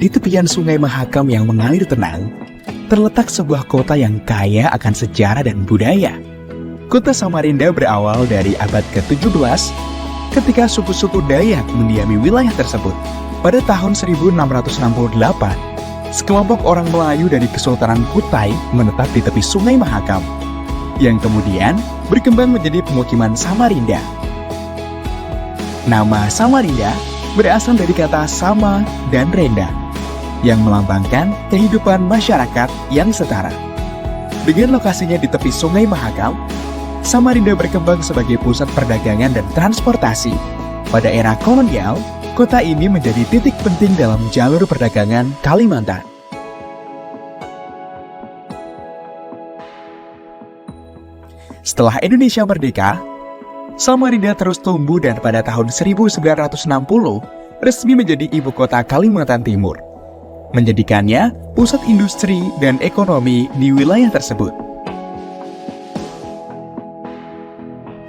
Di tepian Sungai Mahakam yang mengalir tenang, terletak sebuah kota yang kaya akan sejarah dan budaya. Kota Samarinda berawal dari abad ke-17 ketika suku-suku Dayak mendiami wilayah tersebut. Pada tahun 1668, sekelompok orang Melayu dari Kesultanan Kutai menetap di tepi Sungai Mahakam, yang kemudian berkembang menjadi pemukiman Samarinda. Nama Samarinda berasal dari kata sama dan renda, yang melambangkan kehidupan masyarakat yang setara. Dengan lokasinya di tepi Sungai Mahakam, Samarinda berkembang sebagai pusat perdagangan dan transportasi. Pada era kolonial, kota ini menjadi titik penting dalam jalur perdagangan Kalimantan. Setelah Indonesia merdeka, Samarinda terus tumbuh dan pada tahun 1960 resmi menjadi ibu kota Kalimantan Timur, menjadikannya pusat industri dan ekonomi di wilayah tersebut.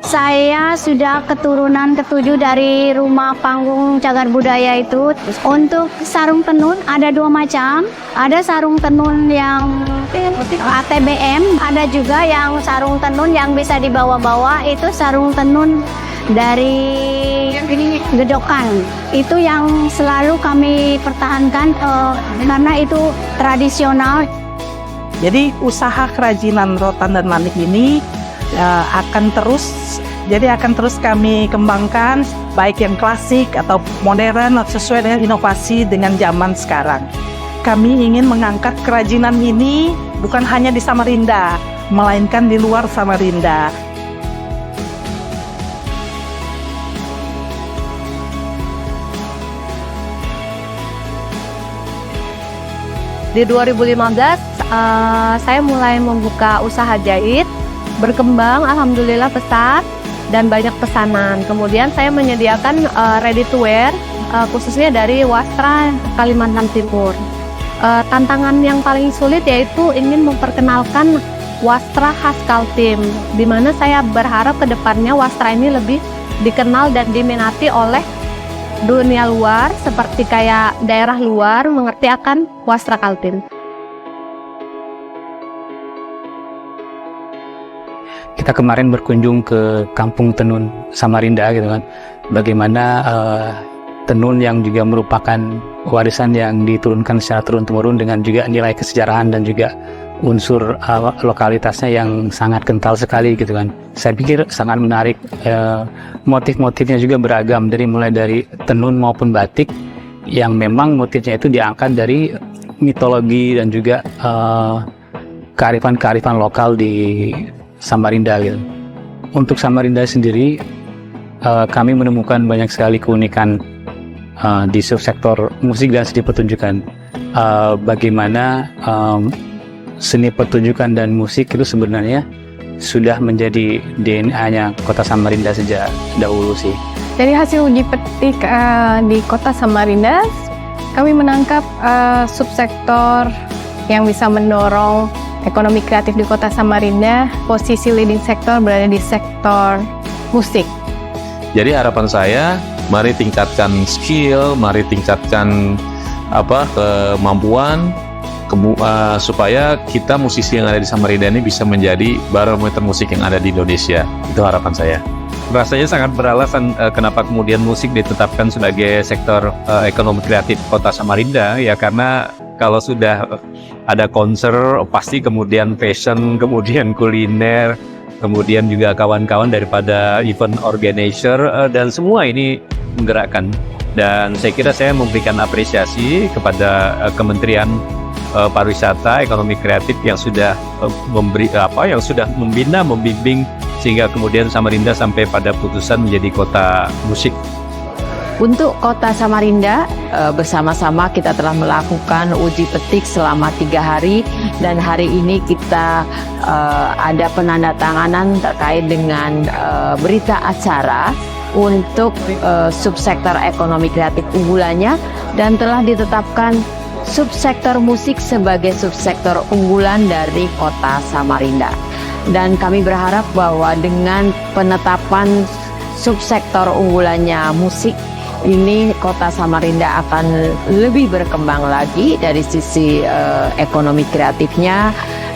Saya sudah keturunan ke-7 dari rumah panggung cagar budaya itu. Untuk sarung tenun ada 2 macam. Ada sarung tenun yang ATBM, ada juga yang sarung tenun yang bisa dibawa-bawa. Itu sarung tenun dari gedokan. Itu yang selalu kami pertahankan karena itu tradisional. Jadi usaha kerajinan rotan dan manik ini akan terus kami kembangkan, baik yang klasik atau modern sesuai dengan inovasi dengan zaman sekarang. Kami ingin mengangkat kerajinan ini bukan hanya di Samarinda, melainkan di luar Samarinda. Di 2015, saya mulai membuka usaha jahit, berkembang, alhamdulillah besar, dan banyak pesanan. Kemudian saya menyediakan ready to wear, khususnya dari Wastra Kalimantan Timur. Tantangan yang paling sulit yaitu ingin memperkenalkan wastra khas Kaltim, di mana saya berharap ke depannya wastra ini lebih dikenal dan diminati oleh dunia luar, seperti kayak daerah luar mengerti akan wastra Kaltim. Kita kemarin berkunjung ke Kampung Tenun Samarinda gitu kan. Bagaimana tenun yang juga merupakan warisan yang diturunkan secara turun-temurun dengan juga nilai kesejarahan dan juga unsur lokalitasnya yang sangat kental sekali gitu kan. Saya pikir sangat menarik, motif-motifnya juga beragam, mulai dari tenun maupun batik yang memang motifnya itu diangkat dari mitologi dan juga kearifan-kearifan lokal di Samarinda gitu. Untuk Samarinda sendiri, kami menemukan banyak sekali keunikan di subsektor musik dan seni pertunjukan. Bagaimana seni pertunjukan dan musik itu sebenarnya sudah menjadi DNA-nya kota Samarinda sejak dahulu sih. Dari hasil uji petik di kota Samarinda, kami menangkap subsektor yang bisa mendorong ekonomi kreatif di kota Samarinda. Posisi leading sektor berada di sektor musik. Jadi harapan saya, mari tingkatkan skill, mari tingkatkan kemampuan, supaya kita musisi yang ada di Samarinda ini bisa menjadi barometer musik yang ada di Indonesia. Itu harapan saya. Rasanya sangat beralasan kenapa kemudian musik ditetapkan sebagai sektor ekonomi kreatif kota Samarinda, ya karena kalau sudah ada konser, pasti kemudian fashion, kemudian kuliner, kemudian juga kawan-kawan daripada event organizer, dan semua ini menggerakkan. Dan saya kira saya memberikan apresiasi kepada Kementerian Pariwisata, Ekonomi Kreatif yang sudah yang sudah membina, membimbing sehingga kemudian Samarinda sampai pada putusan menjadi kota musik. Untuk kota Samarinda, bersama-sama kita telah melakukan uji petik selama 3 hari, dan hari ini kita ada penandatanganan terkait dengan berita acara untuk subsektor ekonomi kreatif unggulannya, dan telah ditetapkan subsektor musik sebagai subsektor unggulan dari kota Samarinda. Dan kami berharap bahwa dengan penetapan subsektor unggulannya musik ini kota Samarinda akan lebih berkembang lagi dari sisi ekonomi kreatifnya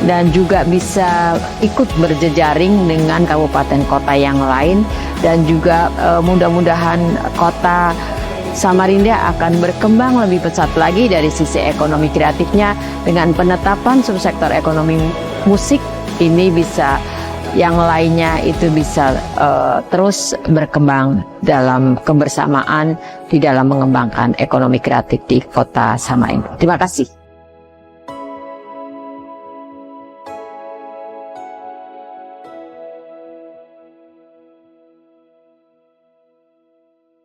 dan juga bisa ikut berjejaring dengan kabupaten kota yang lain, dan juga mudah-mudahan kota Samarinda akan berkembang lebih pesat lagi dari sisi ekonomi kreatifnya dengan penetapan subsektor ekonomi musik ini, bisa yang lainnya itu bisa terus berkembang dalam kebersamaan di dalam mengembangkan ekonomi kreatif di kota Samarinda. Terima kasih.